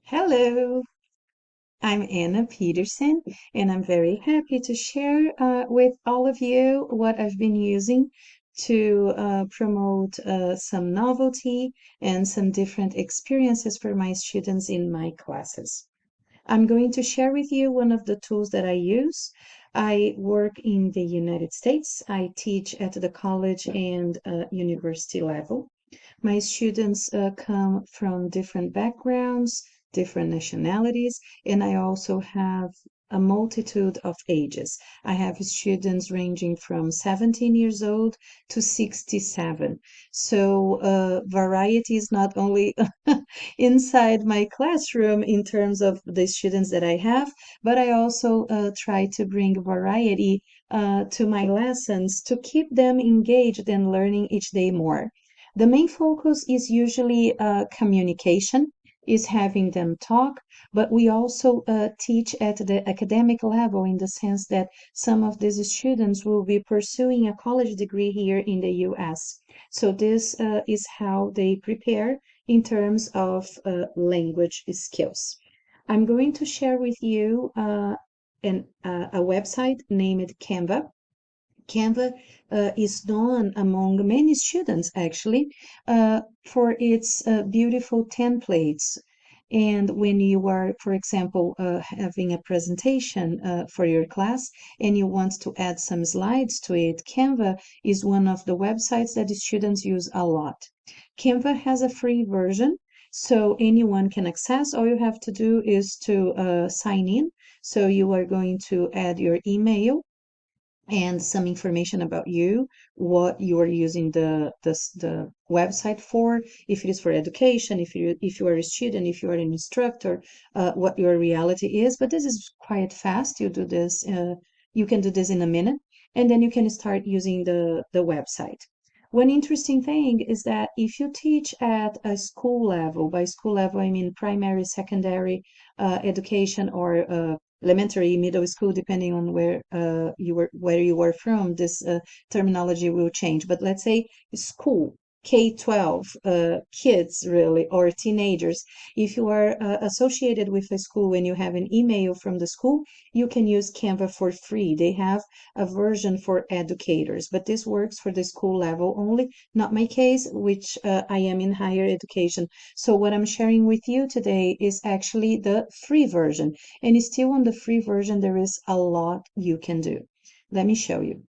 Hello, I'm Anna Petersen, and I'm very happy to share with all of you what I've been using to promote some novelty and some different experiences for my students in my classes. I'm going to share with you one of the tools that I use. I work in the United States. I teach at the college and university level. My students come from different backgrounds, different nationalities, and I also have a multitude of ages. I have students ranging from 17 years old to 67. So variety is not only inside my classroom in terms of the students that I have, but I also try to bring variety to my lessons to keep them engaged and learning each day more. The main focus is usually communication, is having them talk, but we also teach at the academic level in the sense that some of these students will be pursuing a college degree here in the US. So this is how they prepare in terms of language skills. I'm going to share with you a website named Canva. Canva is known among many students actually for its beautiful templates. And when you are, for example, having a presentation for your class and you want to add some slides to it, Canva is one of the websites that the students use a lot. Canva has a free version, so anyone can access. All you have to do is to sign in. So you are going to add your email and some information about you, what you are using the website for, if it is for education, if you are a student, if you are an instructor, what your reality is. But this is quite fast. You can do this in a minute, and then you can start using the website. One interesting thing is that if you teach at a school level, by school level I mean primary, secondary education, or elementary, middle school, depending on where you were from, this terminology will change. But let's say school, K-12, kids really, or teenagers. If you are associated with a school and you have an email from the school, you can use Canva for free. They have a version for educators, but this works for the school level only, not my case, which I am in higher education. So what I'm sharing with you today is actually the free version. And still on the free version, there is a lot you can do. Let me show you.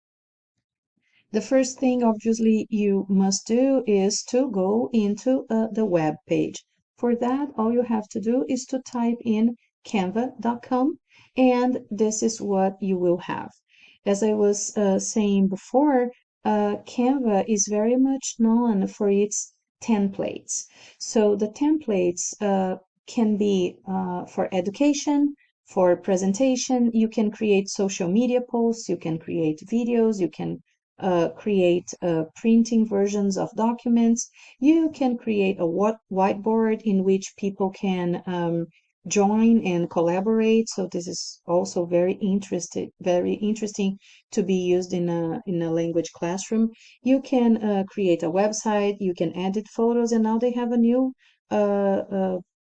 The first thing, obviously, you must do is to go into the web page. For that, all you have to do is to type in canva.com, and this is what you will have. As I was saying before, Canva is very much known for its templates. So the templates can be for education, for presentation. You can create social media posts, you can create videos, you can create printing versions of documents. You can create a whiteboard in which people can join and collaborate. So this is also very interesting to be used in a language classroom. You can create a website, you can edit photos, and now they have a new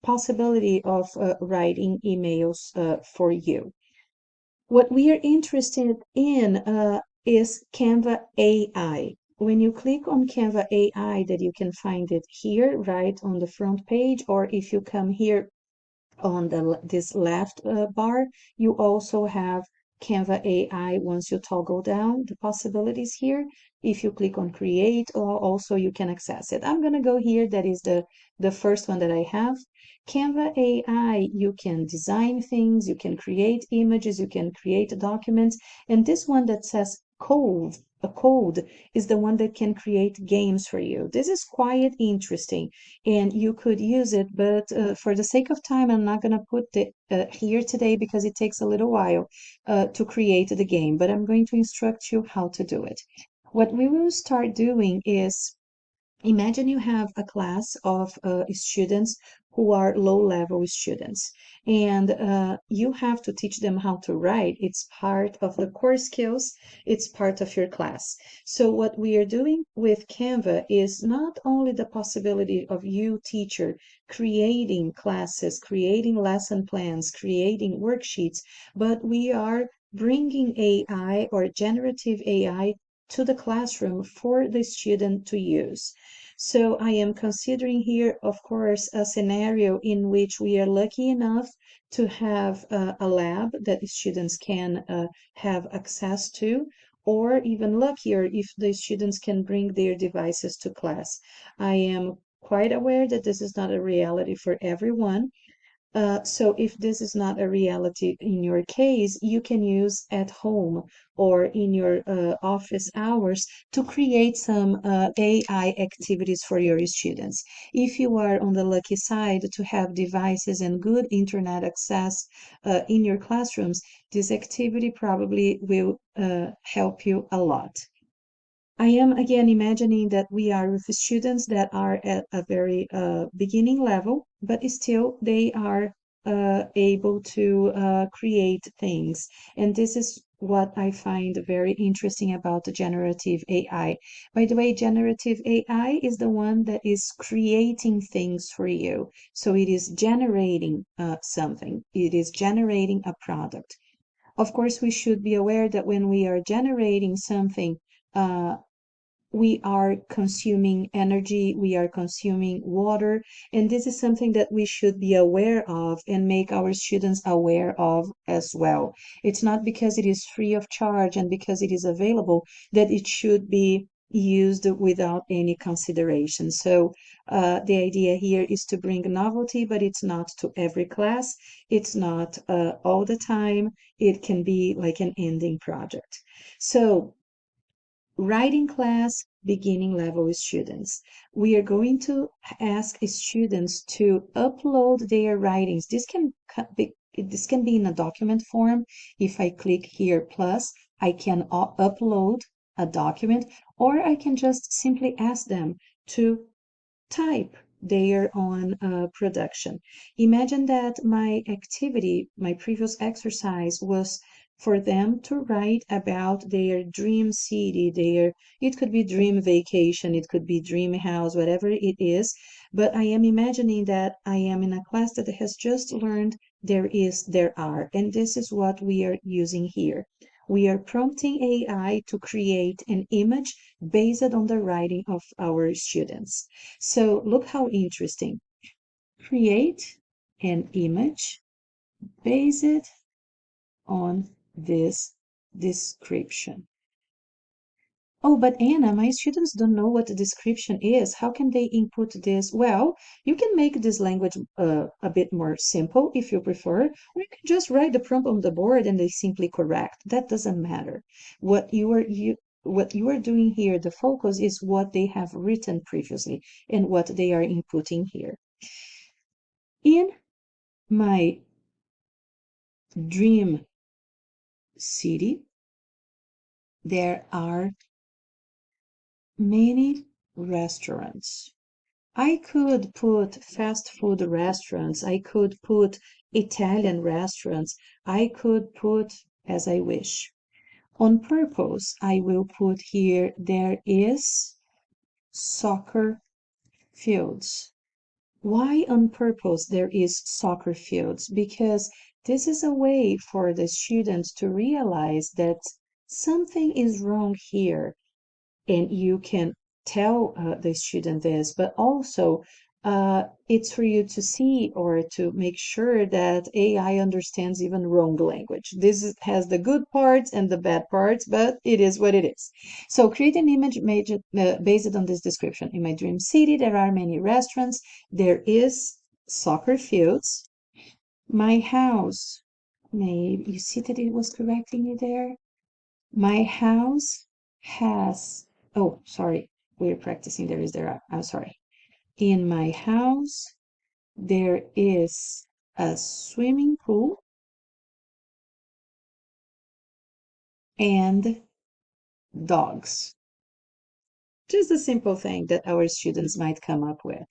possibility of writing emails for you. What we are interested in is Canva AI. When you click on Canva AI, that you can find it here, right on the front page, or if you come here on this left bar, you also have Canva AI. Once you toggle down the possibilities here, if you click on create, or also you can access it. I'm going to go here. That is the first one that I have. Canva AI, you can design things, you can create images, you can create documents. And this one that says code is the one that can create games for you. This is quite interesting and you could use it, but for the sake of time, I'm not going to put it here today because it takes a little while to create the game, but I'm going to instruct you how to do it. What we will start doing is Imagine you have a class of students who are low-level students, and you have to teach them how to write. It's part of the core skills, it's part of your class. So what we are doing with Canva is not only the possibility of you, teacher, creating classes, creating lesson plans, creating worksheets, but we are bringing AI or generative AI to the classroom for the student to use. So I am considering here, of course, a scenario in which we are lucky enough to have a lab that students can have access to, or even luckier if the students can bring their devices to class. I am quite aware that this is not a reality for everyone, so if this is not a reality in your case, you can use at home or in your office hours to create some AI activities for your students. If you are on the lucky side to have devices and good internet access in your classrooms, this activity probably will help you a lot. I am again imagining that we are with students that are at a very beginning level, but still they are able to create things. And this is what I find very interesting about the generative AI. By the way, generative AI is the one that is creating things for you. So it is generating something, it is generating a product. Of course, we should be aware that when we are generating something, uh, we are consuming energy, we are consuming water, and this is something that we should be aware of and make our students aware of as well. It's not because it is free of charge and because it is available that it should be used without any consideration. So the idea here is to bring novelty, but it's not to every class. It's not all the time. It can be like an ending project. So writing class, beginning level students. We are going to ask students to upload their writings. This can be in a document form. If I click here plus, I can upload a document, or I can just simply ask them to type their own production. Imagine that my activity, my previous exercise was for them to write about their dream city, it could be dream vacation, it could be dream house, whatever it is. But I am imagining that I am in a class that has just learned there is, there are, and this is what we are using here. We are prompting AI to create an image based on the writing of our students. So look how interesting. Create an image based on this description. Oh, but Anna, my students don't know what the description is. How can they input this? Well, you can make this language a bit more simple if you prefer, or you can just write the prompt on the board and they simply correct. That doesn't matter. What you are doing here, the focus is what they have written previously and what they are inputting here. In my dream city, there are many restaurants. I could put fast food restaurants, I could put Italian restaurants, I could put as I wish. On purpose, I will put here there is soccer fields. Why on purpose there is soccer fields? Because this is a way for the students to realize that something is wrong here, and you can tell the student this, but also it's for you to see or to make sure that AI understands even wrong language. Has the good parts and the bad parts, but it is what it is. So create an image based on this description. In my dream city, there are many restaurants. There is soccer fields. My house, maybe you see that it was correcting me there. My house has, oh, sorry, we're practicing there is, there are, I'm sorry. In my house, there is a swimming pool and dogs. Just a simple thing that our students might come up with.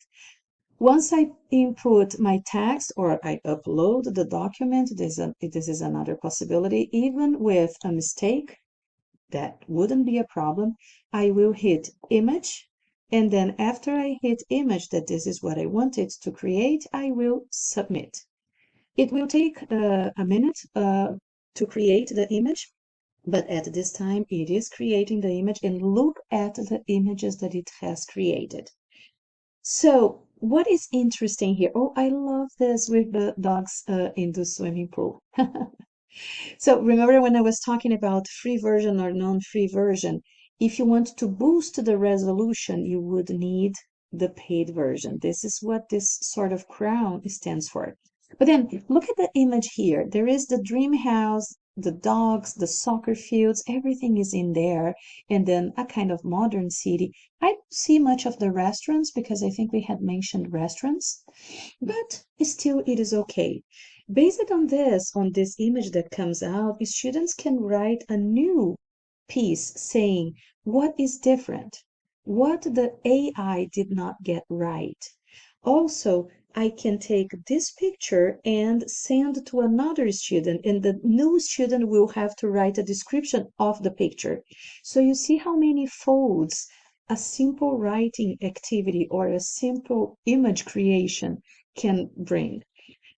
Once I input my text or I upload the document, this is another possibility. Even with a mistake, that wouldn't be a problem. I will hit image, and then after I hit image, that this is what I wanted to create, I will submit. It will take a minute to create the image, but at this time it is creating the image, and look at the images that it has created. So what is interesting here? Oh, I love this with the dogs in the swimming pool. So remember when I was talking about free version or non-free version? If you want to boost the resolution, you would need the paid version. This is what this sort of crown stands for. But then look at the image here. There is the dream house, the dogs, the soccer fields, everything is in there. And then a kind of modern city. I don't see much of the restaurants because I think we had mentioned restaurants, but still it is okay. Based on this image that comes out, students can write a new piece saying what is different, what the AI did not get right. Also, I can take this picture and send to another student, and the new student will have to write a description of the picture. So you see how many folds a simple writing activity or a simple image creation can bring.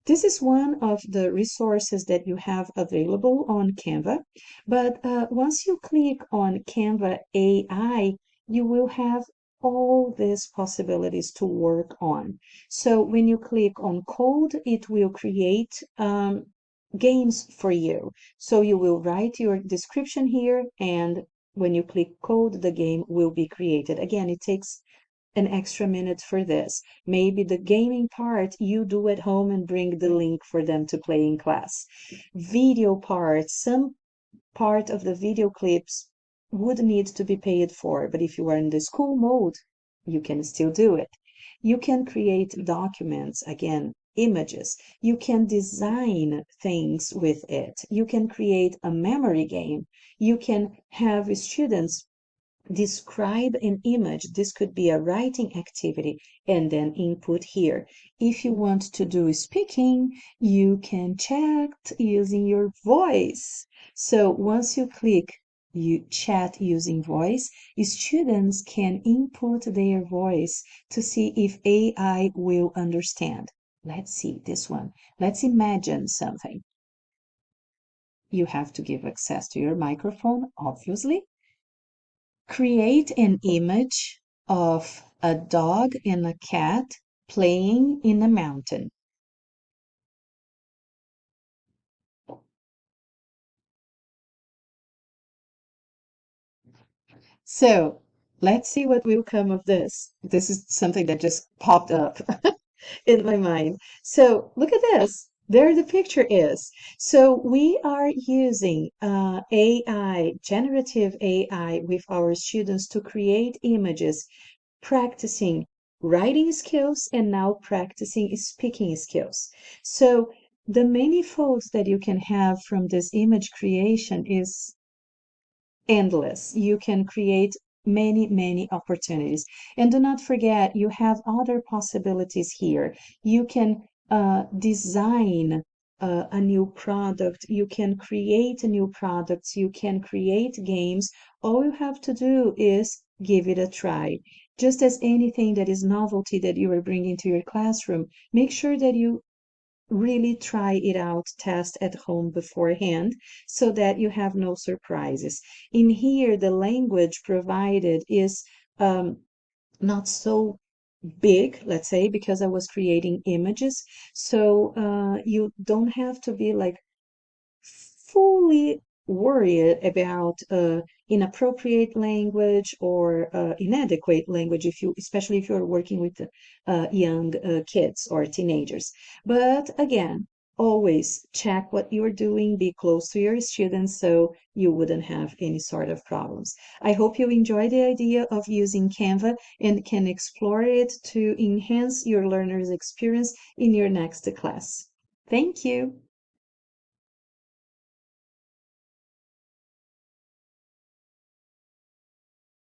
This is one of the resources that you have available on Canva, but once you click on Canva AI, you will have all these possibilities to work on. So when you click on code, it will create games for you. So you will write your description here, and when you click code, the game will be created. Again, it takes an extra minute for this. Maybe the gaming part you do at home and bring the link for them to play in class. Video part, some part of the video clips would need to be paid for, but if you are in the school mode, you can still do it. You can create documents, again, images. You can design things with it. You can create a memory game. You can have students describe an image. This could be a writing activity and then input here. If you want to do speaking, you can chat using your voice. So once you click you chat using voice, students can input their voice to see if AI will understand. Let's see this one. Let's imagine something. You have to give access to your microphone, obviously. Create an image of a dog and a cat playing in a mountain. So let's see what will come of this. This is something that just popped up in my mind. So look at this. There the picture is. So we are using AI, generative AI with our students to create images, practicing writing skills and now practicing speaking skills. So the manifolds that you can have from this image creation is endless. You can create many, many opportunities. And do not forget, you have other possibilities here. You can design a new product. You can create new products. You can create games. All you have to do is give it a try. Just as anything that is novelty that you are bringing to your classroom, make sure that you really try it out, test at home beforehand so that you have no surprises. In here, the language provided is not so big, let's say, because I was creating images. So you don't have to be like fully worried about inappropriate language or inadequate language if you especially if you're working with young kids or teenagers. But again, always check what you're doing, be close to your students so you wouldn't have any sort of problems. I hope you enjoy the idea of using Canva and can explore it to enhance your learner's experience in your next class. Thank you.